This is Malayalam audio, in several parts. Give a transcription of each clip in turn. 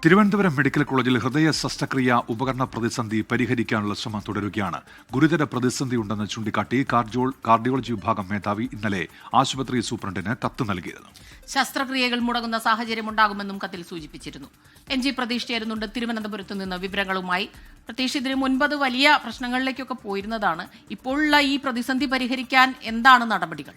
തിരുവനന്തപുരം മെഡിക്കൽ കോളേജിൽ ഹൃദയ ശസ്ത്രക്രിയ ഉപകരണ പ്രതിസന്ധി പരിഹരിക്കാനുള്ള ശ്രമം തുടരുകയാണ്. ഗുരുതര പ്രതിസന്ധിയുണ്ടെന്ന് ചൂണ്ടിക്കാട്ടി കാർഡിയോളജി വിഭാഗം മേധാവി ഇന്നലെ ആശുപത്രി സൂപ്രണ്ടിന് കത്ത് നൽകിയിരുന്നു. ശസ്ത്രക്രിയകൾ മുടങ്ങുന്ന സാഹചര്യമുണ്ടാകുമെന്നും കത്തിൽ സൂചിപ്പിച്ചിരുന്നു. MG പ്രതീഷ് ചേരുന്നുണ്ട് തിരുവനന്തപുരത്ത് നിന്ന് വിവരങ്ങളുമായി. പ്രതീഷ്, ഇതിന് മുൻപ് അത് വലിയ പ്രശ്നങ്ങളിലേക്കൊക്കെ പോയിരുന്നതാണ്. ഇപ്പോഴുള്ള ഈ പ്രതിസന്ധി പരിഹരിക്കാൻ എന്താണ് നടപടികൾ?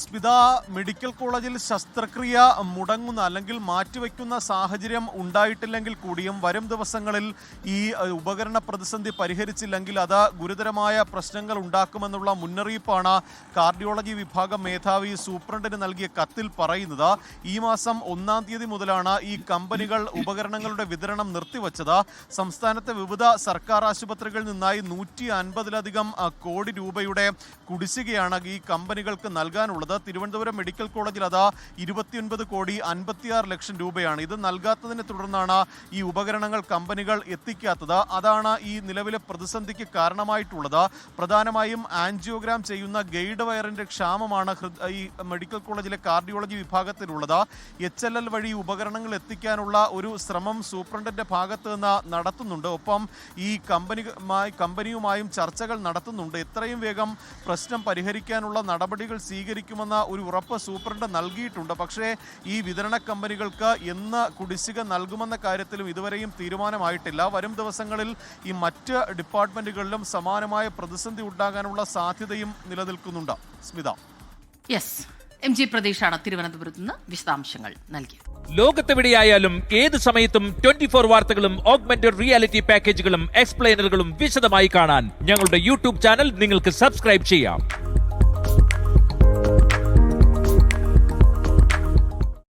സ്മിത, മെഡിക്കൽ കോളേജിൽ ശസ്ത്രക്രിയ മുടങ്ങുന്ന അല്ലെങ്കിൽ മാറ്റിവെക്കുന്ന സാഹചര്യം ഉണ്ടായിട്ടില്ലെങ്കിൽ കൂടിയും വരും ദിവസങ്ങളിൽ ഈ ഉപകരണ പ്രതിസന്ധി പരിഹരിച്ചില്ലെങ്കിൽ അത് ഗുരുതരമായ പ്രശ്നങ്ങൾ ഉണ്ടാക്കുമെന്നുള്ള മുന്നറിയിപ്പാണ് കാർഡിയോളജി വിഭാഗം മേധാവി സൂപ്രണ്ടിന് നൽകിയ കത്തിൽ പറയുന്നത്. ഈ മാസം 1-ാം തീയതി മുതലാണ് ഈ കമ്പനികൾ ഉപകരണങ്ങളുടെ വിതരണം നിർത്തിവച്ചത്. സംസ്ഥാനത്തെ വിവിധ സർക്കാർ ആശുപത്രികളിൽ നിന്നായി 150-ലധികം കോടി രൂപയുടെ കുടിശ്ശികയാണ് ഈ കമ്പനികൾക്ക് നൽകാനുള്ളത്. തിരുവനന്തപുരം മെഡിക്കൽ കോളേജിൽ അത് 29,56 ലക്ഷം രൂപയാണ്. ഇത് നൽകാത്തതിനെ തുടർന്നാണ് ഈ ഉപകരണങ്ങൾ കമ്പനികൾ എത്തിക്കാത്തത്. അതാണ് ഈ നിലവിലെ പ്രതിസന്ധിക്ക് കാരണമായിട്ടുള്ളത്. പ്രധാനമായും ആൻജിയോഗ്രാം ചെയ്യുന്ന ഗൈഡ് വയറിന്റെ ക്ഷാമമാണ് ഈ മെഡിക്കൽ കോളേജിലെ കാർഡിയോളജി വിഭാഗത്തിലുള്ളത്. HLL വഴി ഉപകരണങ്ങൾ എത്തിക്കാനുള്ള ഒരു ശ്രമം സൂപ്രണ്ടിന്റെ ഭാഗത്ത് നിന്ന് നടത്തുന്നുണ്ട്. ഒപ്പം ഈ കമ്പനിയുമായും ചർച്ചകൾ നടത്തുന്നുണ്ട്. എത്രയും വേഗം പ്രശ്നം പരിഹരിക്കാനുള്ള നടപടികൾ സ്വീകരിക്കുമെന്ന ഒരു ഉറപ്പ് സൂപ്രണ്ട് നൽകിയിട്ടുണ്ട്. പക്ഷേ ഈ വിതരണ കമ്പനികൾക്ക് എന്ന് കുടിശ്ശിക നൽകുമെന്ന കാര്യത്തിലും ഇതുവരെയും തീരുമാനമായിട്ടില്ല. വരും ദിവസങ്ങളിൽ ഈ മറ്റ് ഡിപ്പാർട്ട്മെന്റുകളിലും സമാനമായ പ്രതിസന്ധി ഉണ്ടാകാനുള്ള സാധ്യതയും നിലനിൽക്കുന്നുണ്ട്. സ്മിത, MG പ്രതീഷാണ് തിരുവനന്തപുരത്ത് നിന്ന് വിശദാംശങ്ങൾ നൽകിയത്. ലോകത്തെവിടെയായാലും ഏത് സമയത്തും 24 വാർത്തകളും ഓഗ്മെന്റഡ് റിയാലിറ്റി പാക്കേജുകളും എക്സ്പ്ലെയിനറുകളും വിശദമായി കാണാൻ ഞങ്ങളുടെ YouTube ചാനൽ നിങ്ങൾക്ക് സബ്സ്ക്രൈബ് ചെയ്യാം.